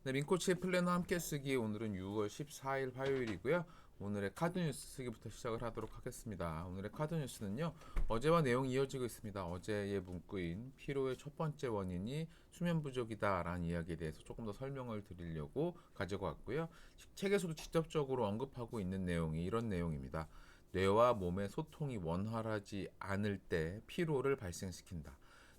네, 민코치의 플래너 함께 쓰기 오늘은 6월 14일 화요일이고요. 오늘의 카드 뉴스 쓰기부터 시작을 하도록 하겠습니다. 오늘의 카드 뉴스는요. 어제와 내용이 이어지고 있습니다. 어제의 문구인 피로의 첫 번째 원인이 수면 부족이다 라는 이야기에 대해서 조금 더 설명을 드리려고 가지고 왔고요. 책에서도 직접적으로 언급하고 있는 내용이 이런 내용입니다. 뇌와 몸의 소통이 원활하지 않을 때 피로를 발생시킨다.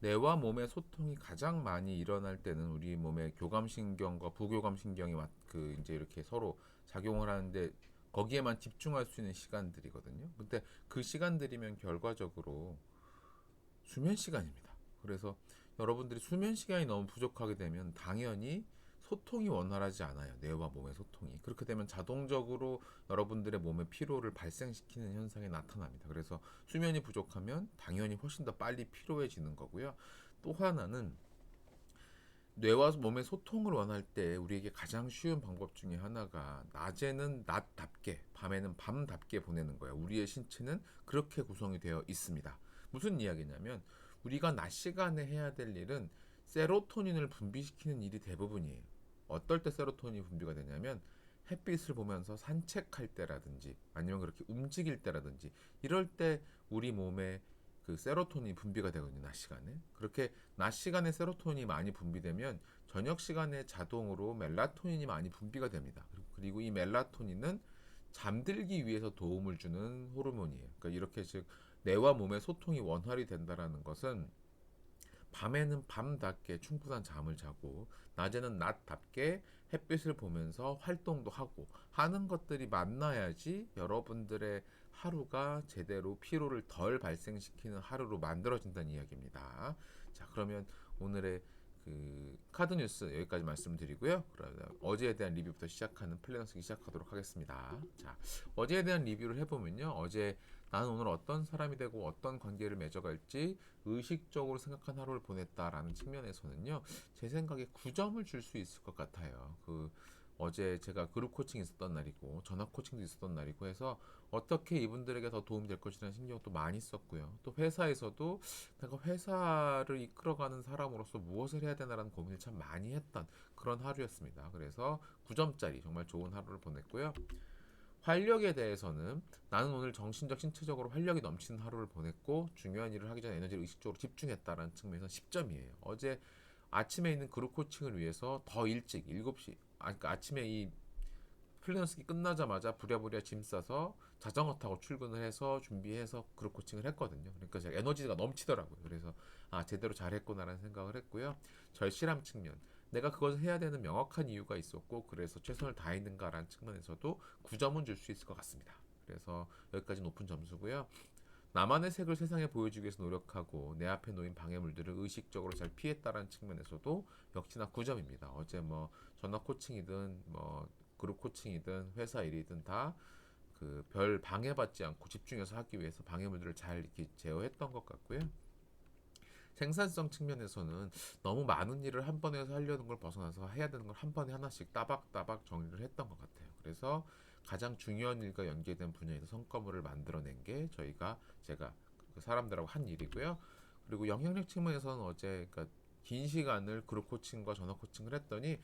뇌와 몸의 소통이 가장 많이 일어날 때는 우리 몸의 교감신경과 부교감신경이 그 이제 이렇게 서로 작용을 하는데 거기에만 집중할 수 있는 시간들이거든요. 근데 그 시간들이면 결과적으로 수면 시간입니다. 그래서 여러분들이 수면 시간이 너무 부족하게 되면 당연히 소통이 원활하지 않아요. 뇌와 몸의 소통이. 그렇게 되면 자동적으로 여러분들의 몸에 피로를 발생시키는 현상이 나타납니다. 그래서 수면이 부족하면 당연히 훨씬 더 빨리 피로해지는 거고요. 또 하나는 뇌와 몸의 소통을 원할 때 우리에게 가장 쉬운 방법 중에 하나가 낮에는 낮답게, 밤에는 밤답게 보내는 거예요. 우리의 신체는 그렇게 구성이 되어 있습니다. 무슨 이야기냐면 우리가 낮 시간에 해야 될 일은 세로토닌을 분비시키는 일이 대부분이에요. 어떨 때 세로토닌이 분비가 되냐면 햇빛을 보면서 산책할 때라든지 아니면 그렇게 움직일 때라든지 이럴 때 우리 몸에 그 세로토닌이 분비가 되거든요. 낮 시간에. 그렇게 낮 시간에 세로토닌이 많이 분비되면 저녁 시간에 자동으로 멜라토닌이 많이 분비가 됩니다. 그리고 이 멜라토닌은 잠들기 위해서 도움을 주는 호르몬이에요. 그러니까 이렇게 즉 뇌와 몸의 소통이 원활히 된다라는 것은 밤에는 밤답게 충분한 잠을 자고 낮에는 낮답게 햇빛을 보면서 활동도 하고 하는 것들이 만나야지 여러분들의 하루가 제대로 피로를 덜 발생시키는 하루로 만들어진다는 이야기입니다. 자, 그러면 오늘의 그 카드 뉴스 여기까지 말씀드리고요. 그러면 어제에 대한 리뷰부터 시작하는 플래너 쓰기 시작하도록 하겠습니다. 자, 어제에 대한 리뷰를 해보면요. 어제 나는 오늘 어떤 사람이 되고 어떤 관계를 맺어갈지 의식적으로 생각한 하루를 보냈다라는 측면에서는요. 제 생각에 9점을 줄 수 있을 것 같아요. 어제 제가 그룹 코칭이 있었던 날이고 전화 코칭도 있었던 날이고 해서 어떻게 이분들에게 더 도움이 될 것이라는 신경도 많이 썼고요. 또 회사에서도 내가 회사를 이끌어가는 사람으로서 무엇을 해야 되나라는 고민을 참 많이 했던 그런 하루였습니다. 그래서 9점짜리 정말 좋은 하루를 보냈고요. 활력에 대해서는 나는 오늘 정신적 신체적으로 활력이 넘치는 하루를 보냈고 중요한 일을 하기 전에 에너지를 의식적으로 집중했다라는 측면에서 10점이에요. 어제 아침에 있는 그룹 코칭을 위해서 더 일찍 7시 그러니까 아침에 이 플리넌스기 끝나자마자 부랴부랴 짐 싸서 자전거 타고 출근을 해서 준비해서 그룹 코칭을 했거든요. 그러니까 제가 에너지가 넘치더라고요. 그래서 제대로 잘했구나라는 생각을 했고요. 절실함 측면 내가 그것을 해야 되는 명확한 이유가 있었고 그래서 최선을 다했는가라는 측면에서도 9점은 줄 수 있을 것 같습니다. 그래서 여기까지 높은 점수고요. 나만의 색을 세상에 보여주기 위해서 노력하고 내 앞에 놓인 방해물들을 의식적으로 잘 피했다라는 측면에서도 역시나 9점입니다. 어제 뭐 전화 코칭이든 뭐 그룹 코칭이든 회사 일이든 다 그 별 방해받지 않고 집중해서 하기 위해서 방해물들을 잘 이렇게 제어했던 것 같고요. 생산성 측면에서는 너무 많은 일을 한 번에 해서 하려는 걸 벗어나서 해야 되는 걸 한 번에 하나씩 따박따박 정리를 했던 것 같아요. 그래서 가장 중요한 일과 연계된 분야에서 성과물을 만들어낸 게 제가 그 사람들하고 한 일이고요. 그리고 영향력 측면에서는 어제 그러니까 긴 시간을 그룹 코칭과 전화 코칭을 했더니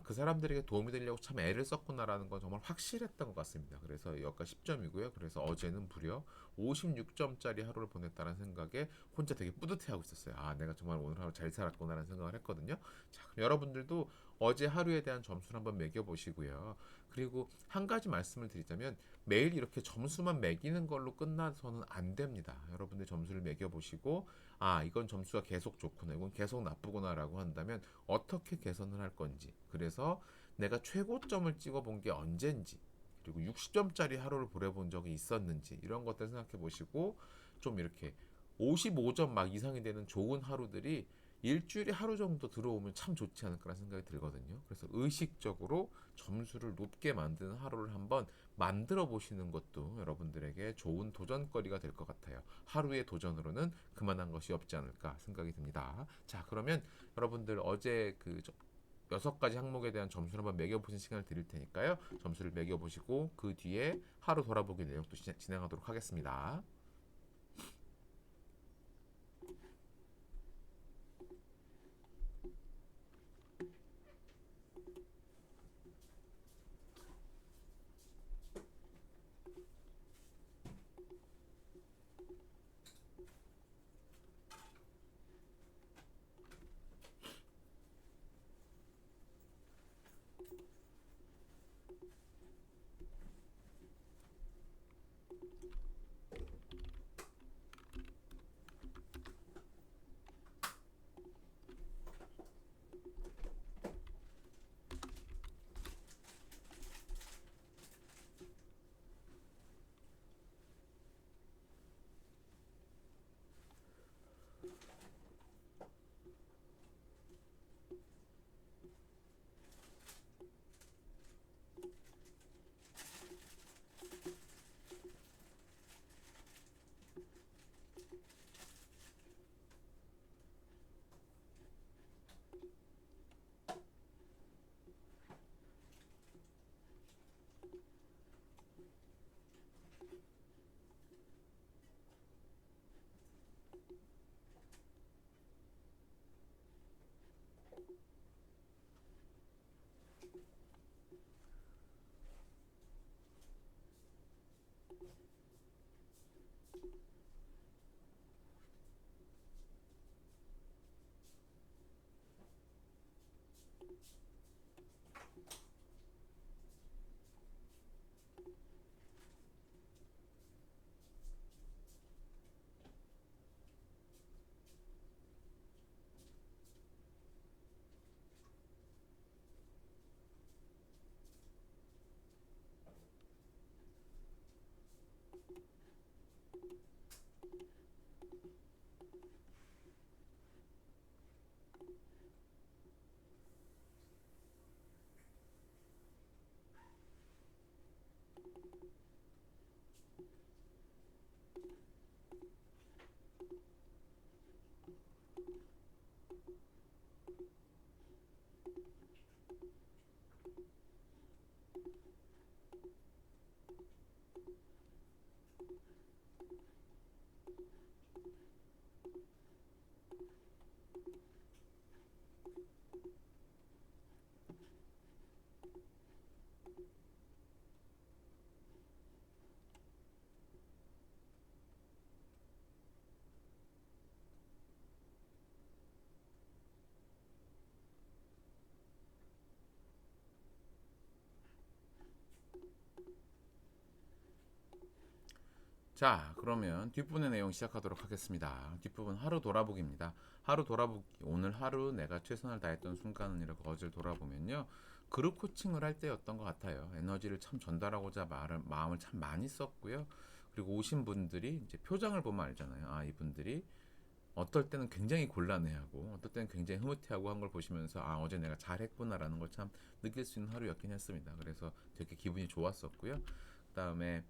그 사람들에게 도움이 되려고 참 애를 썼구나라는 건 정말 확실했던 것 같습니다. 그래서 여기가 10점이고요. 그래서 어제는 무려 56점짜리 하루를 보냈다는 생각에 혼자 되게 뿌듯해하고 있었어요. 내가 정말 오늘 하루 잘 살았구나라는 생각을 했거든요. 자, 그럼 여러분들도 어제 하루에 대한 점수를 한번 매겨보시고요. 그리고 한 가지 말씀을 드리자면 매일 이렇게 점수만 매기는 걸로 끝나서는 안 됩니다. 여러분들 점수를 매겨보시고 이건 점수가 계속 좋구나, 이건 계속 나쁘구나라고 한다면 어떻게 개선을 할 건지, 그래서 내가 최고점을 찍어본 게 언젠지, 그리고 60점짜리 하루를 보내본 적이 있었는지 이런 것들 생각해 보시고 좀 이렇게 55점 막 이상이 되는 좋은 하루들이 일주일에 하루 정도 들어오면 참 좋지 않을까라는 생각이 들거든요. 그래서 의식적으로 점수를 높게 만드는 하루를 한번 만들어 보시는 것도 여러분들에게 좋은 도전거리가 될 것 같아요. 하루의 도전으로는 그만한 것이 없지 않을까 생각이 듭니다. 자, 그러면 여러분들 어제 그 6가지 항목에 대한 점수를 한번 매겨보신 시간을 드릴 테니까요. 점수를 매겨보시고 그 뒤에 하루 돌아보기 내용도 진행하도록 하겠습니다. 자, 그러면 뒷부분의 내용 시작하도록 하겠습니다. 뒷부분 하루 돌아보기입니다. 하루 돌아보기. 오늘 하루 내가 최선을 다했던 순간이라고 어제를 돌아보면요. 그룹 코칭을 할 때였던 것 같아요. 에너지를 참 전달하고자 마음을 참 많이 썼고요. 그리고 오신 분들이 이제 표정을 보면 알잖아요. 아, 이분들이 어떨 때는 굉장히 곤란해하고 어떨 때는 굉장히 흐뭇해하고 한 걸 보시면서 아, 어제 내가 잘했구나라는 걸 참 느낄 수 있는 하루였긴 했습니다. 그래서 되게 기분이 좋았었고요. 그다음에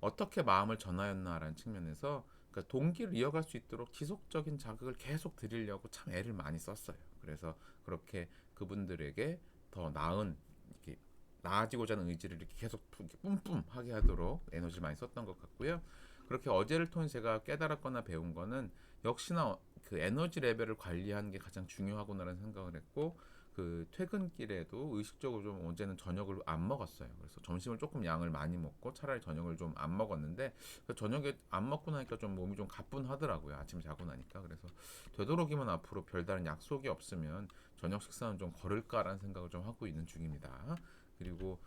어떻게 마음을 전하였나라는 측면에서 그러니까 동기를 이어갈 수 있도록 지속적인 자극을 계속 드리려고 참 애를 많이 썼어요. 그래서 그렇게 그분들에게 더 나은 이렇게 나아지고자 하는 의지를 이렇게 계속 이렇게 뿜뿜하게 하도록 에너지를 많이 썼던 것 같고요. 그렇게 어제를 통해 제가 깨달았거나 배운 거는 역시나 그 에너지 레벨을 관리하는 게 가장 중요하구나라는 생각을 했고 그 퇴근길에도 의식적으로 좀 어제는 저녁을 안 먹었어요. 그래서 점심을 조금 양을 많이 먹고 차라리 저녁을 좀 안 먹었는데 저녁에 안 먹고 나니까 좀 몸이 좀 가뿐하더라고요. 아침 자고 나니까. 그래서 되도록이면 앞으로 별다른 약속이 없으면 저녁 식사는 좀 거를까라는 생각을 좀 하고 있는 중입니다. 그리고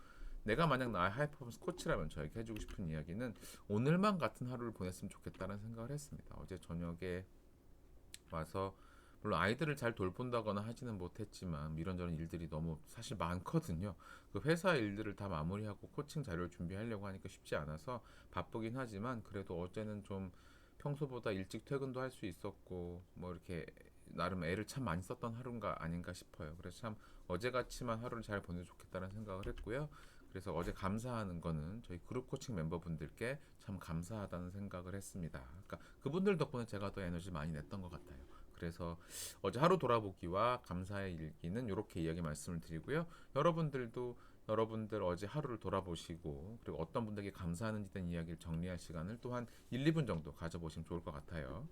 내가 만약 나의 하이퍼포먼스 코치라면 저에게 해주고 싶은 이야기는 오늘만 같은 하루를 보냈으면 좋겠다는 생각을 했습니다. 어제 저녁에 와서 물론 아이들을 잘 돌본다거나 하지는 못했지만 이런저런 일들이 너무 사실 많거든요. 그 회사 일들을 다 마무리하고 코칭 자료를 준비하려고 하니까 쉽지 않아서 바쁘긴 하지만 그래도 어제는 좀 평소보다 일찍 퇴근도 할 수 있었고 뭐 이렇게 나름 애를 참 많이 썼던 하루인가 아닌가 싶어요. 그래서 참 어제같이만 하루를 잘 보내도 좋겠다는 생각을 했고요. 그래서 어제 감사하는 거는 저희 그룹 코칭 멤버분들께 참 감사하다는 생각을 했습니다. 그러니까 그분들 덕분에 제가 더 에너지 많이 냈던 것 같아요. 그래서 어제 하루 돌아보기와 감사의 일기는 이렇게 이야기 말씀을 드리고요. 여러분들도 여러분들 어제 하루를 돌아보시고 그리고 어떤 분들에게 감사하는지 대한 이야기를 정리할 시간을 또한 1, 2분 정도 가져보시면 좋을 것 같아요.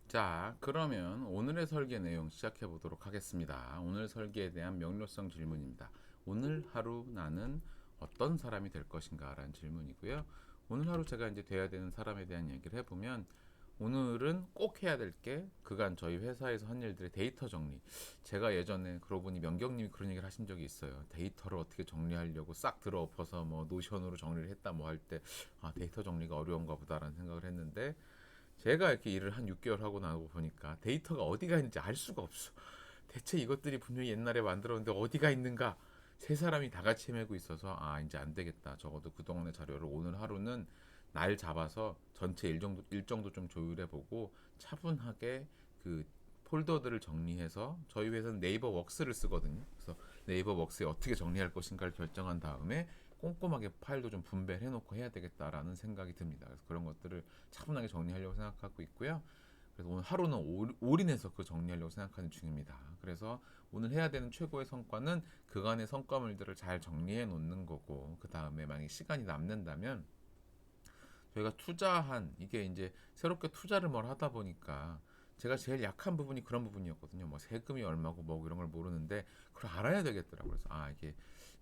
자, 그러면 오늘의 설계 내용 시작해 보도록 하겠습니다. 오늘 설계에 대한 명료성 질문입니다. 오늘 하루 나는 어떤 사람이 될 것인가 라는 질문이고요. 오늘 하루 제가 이제 돼야 되는 사람에 대한 얘기를 해보면, 오늘은 꼭 해야 될 게 그간 저희 회사에서 한 일들의 데이터 정리. 제가 예전에 그러고 보니 명경님이 그런 얘기를 하신 적이 있어요. 데이터를 어떻게 정리하려고 싹 들어엎어서 뭐 노션으로 정리를 했다 뭐 할 때, 아, 데이터 정리가 어려운가 보다라는 생각을 했는데, 제가 이렇게 일을 한 6개월 하고 나고 보니까 데이터가 어디가 있는지 알 수가 없어. 대체 이것들이 분명히 옛날에 만들었는데 어디가 있는가? 세 사람이 다 같이 헤매고 있어서, 아, 이제 안 되겠다. 적어도 그동안의 자료를 오늘 하루는 날 잡아서 전체 일정도 좀 조율해 보고 차분하게 그 폴더들을 정리해서, 저희 회사는 네이버 웍스를 쓰거든요. 그래서 네이버 웍스에 어떻게 정리할 것인가를 결정한 다음에 꼼꼼하게 파일도 좀 분배해 놓고 해야 되겠다라는 생각이 듭니다. 그래서 그런 것들을 차분하게 정리하려고 생각하고 있고요. 그래서 오늘 하루는 올인해서 그 정리하려고 생각하는 중입니다. 그래서 오늘 해야 되는 최고의 성과는 그간의 성과물들을 잘 정리해 놓는 거고, 그 다음에 만약에 시간이 남는다면 저희가 투자한, 이게 이제 새롭게 투자를 뭘 하다 보니까 제가 제일 약한 부분이 그런 부분이었거든요. 뭐 세금이 얼마고 뭐 이런 걸 모르는데 그걸 알아야 되겠더라고요. 그래서 아, 이게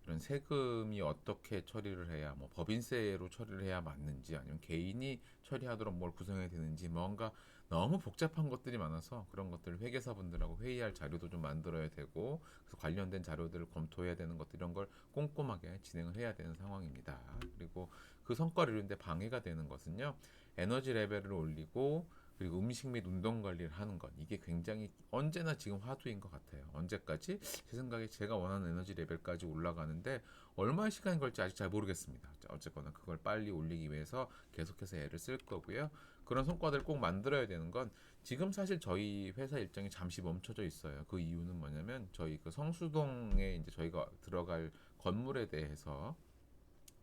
이런 세금이 어떻게 처리를 해야, 뭐 법인세로 처리를 해야 맞는지, 아니면 개인이 처리하도록 뭘 구성해야 되는지, 뭔가 너무 복잡한 것들이 많아서 그런 것들을 회계사분들하고 회의할 자료도 좀 만들어야 되고, 그래서 관련된 자료들을 검토해야 되는 것들, 이런 걸 꼼꼼하게 진행을 해야 되는 상황입니다. 그리고 그 성과를 이루는데 방해가 되는 것은요, 에너지 레벨을 올리고 그리고 음식 및 운동 관리를 하는 것, 이게 굉장히 언제나 지금 화두인 것 같아요. 언제까지? 제 생각에 제가 원하는 에너지 레벨까지 올라가는데 얼마의 시간이 걸릴지 아직 잘 모르겠습니다. 어쨌거나 그걸 빨리 올리기 위해서 계속해서 애를 쓸 거고요. 그런 성과들을 꼭 만들어야 되는 건, 지금 사실 저희 회사 일정이 잠시 멈춰져 있어요. 그 이유는 뭐냐면 저희 그 성수동에 이제 저희가 들어갈 건물에 대해서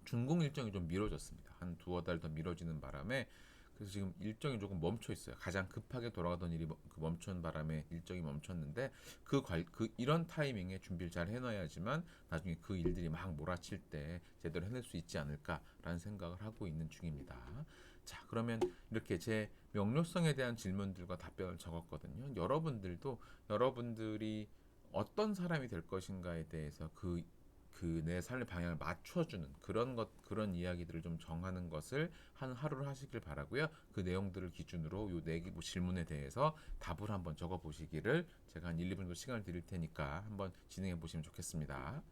준공 일정이 좀 미뤄졌습니다. 한 두어 달 더 미뤄지는 바람에, 그래서 지금 일정이 조금 멈춰 있어요. 가장 급하게 돌아가던 일이 그 멈춘 바람에 일정이 멈췄는데, 이런 타이밍에 준비를 잘 해놔야지만 나중에 그 일들이 막 몰아칠 때 제대로 해낼 수 있지 않을까라는 생각을 하고 있는 중입니다. 자, 그러면 이렇게 제 명료성에 대한 질문들과 답변을 적었거든요. 여러분들이 어떤 사람이 될 것인가에 대해서 내 삶의 방향을 맞춰주는 그런 이야기들을 좀 정하는 것을 한 하루를 하시길 바라고요. 그 내용들을 기준으로 요 네 개 질문에 대해서 답을 한번 적어 보시기를, 제가 한 1, 2분 정도 시간을 드릴 테니까 한번 진행해 보시면 좋겠습니다.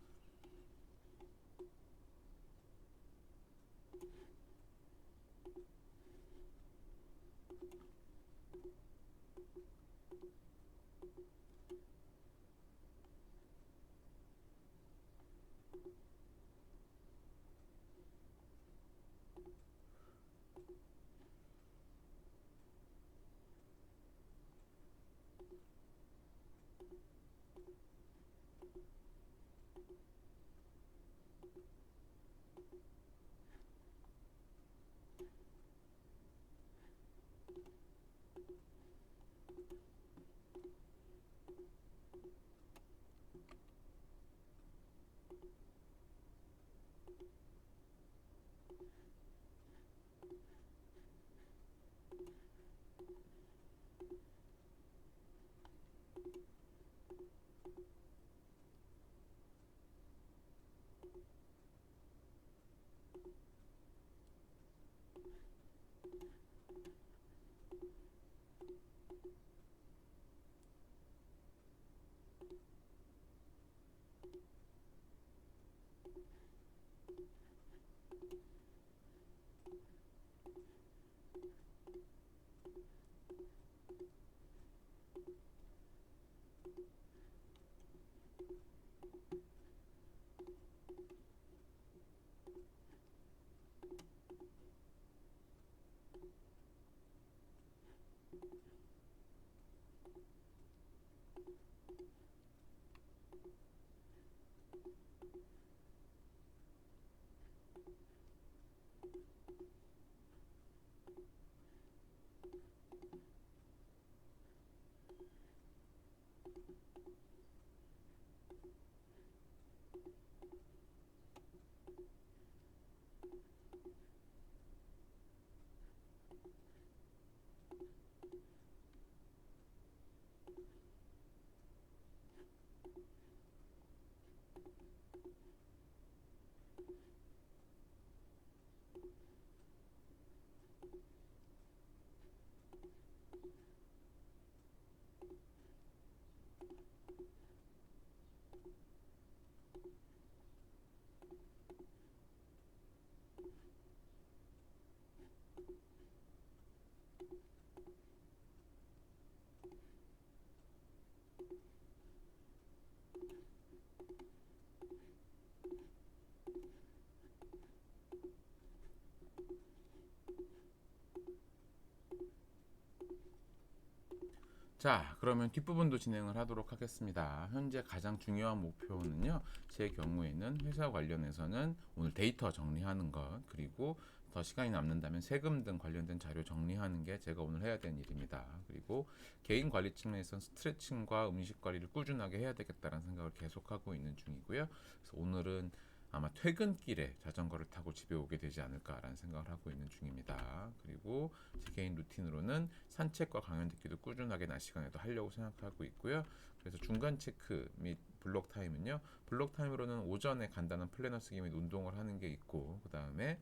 자, 그러면 뒷부분도 진행을 하도록 하겠습니다. 현재 가장 중요한 목표는요, 제 경우에는 회사 관련해서는 오늘 데이터 정리하는 것, 그리고 더 시간이 남는다면 세금 등 관련된 자료 정리하는 게 제가 오늘 해야 되는 일입니다. 그리고 개인 관리 측면에서는 스트레칭과 음식 관리를 꾸준하게 해야 되겠다는 생각을 계속하고 있는 중이고요. 그래서 오늘은 아마 퇴근길에 자전거를 타고 집에 오게 되지 않을까라는 생각을 하고 있는 중입니다. 그리고 제 개인 루틴으로는 산책과 강연 듣기도 꾸준하게 낮 시간에도 하려고 생각하고 있고요. 그래서 중간 체크 및 블록 타임은요. 블록 타임으로는 오전에 간단한 플래너 쓰기 및 운동을 하는 게 있고, 그 다음에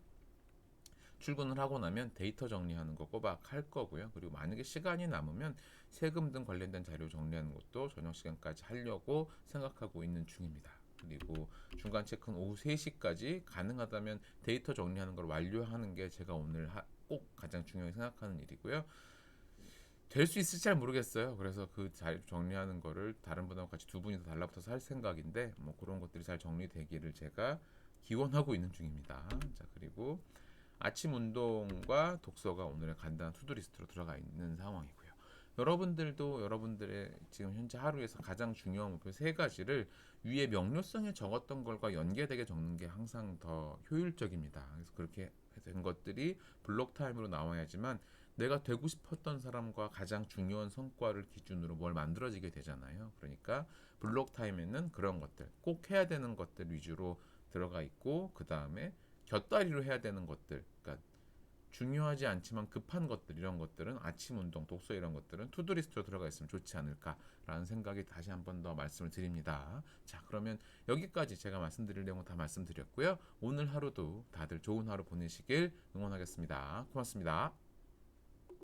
출근을 하고 나면 데이터 정리하는 거 꼬박 할 거고요. 그리고 만약에 시간이 남으면 세금 등 관련된 자료 정리하는 것도 저녁 시간까지 하려고 생각하고 있는 중입니다. 그리고 중간 체크는 오후 3시까지 가능하다면 데이터 정리하는 걸 완료하는 게 제가 오늘 꼭 가장 중요하게 생각하는 일이고요. 될 수 있을지 잘 모르겠어요. 그래서 그 잘 정리하는 거를 다른 분하고 같이 두 분이서 달라붙어서 할 생각인데, 뭐 그런 것들이 잘 정리되기를 제가 기원하고 있는 중입니다. 자, 그리고 아침 운동과 독서가 오늘의 간단한 투두 리스트로 들어가 있는 상황이고요. 여러분들도 여러분들의 지금 현재 하루에서 가장 중요한 목표 세 가지를 위에 명료성에 적었던 것과 연계되게 적는 게 항상 더 효율적입니다. 그래서 그렇게 된 것들이 블록 타임으로 나와야지만 내가 되고 싶었던 사람과 가장 중요한 성과를 기준으로 뭘 만들어지게 되잖아요. 그러니까 블록 타임에는 그런 것들, 꼭 해야 되는 것들 위주로 들어가 있고, 그 다음에 곁다리로 해야 되는 것들, 그러니까 중요하지 않지만 급한 것들, 이런 것들은 아침 운동, 독서 이런 것들은 투두 리스트로 들어가 있으면 좋지 않을까라는 생각이 다시 한 번 더 말씀을 드립니다. 자, 그러면 여기까지 제가 말씀드릴 내용 다 말씀드렸고요. 오늘 하루도 다들 좋은 하루 보내시길 응원하겠습니다. 고맙습니다.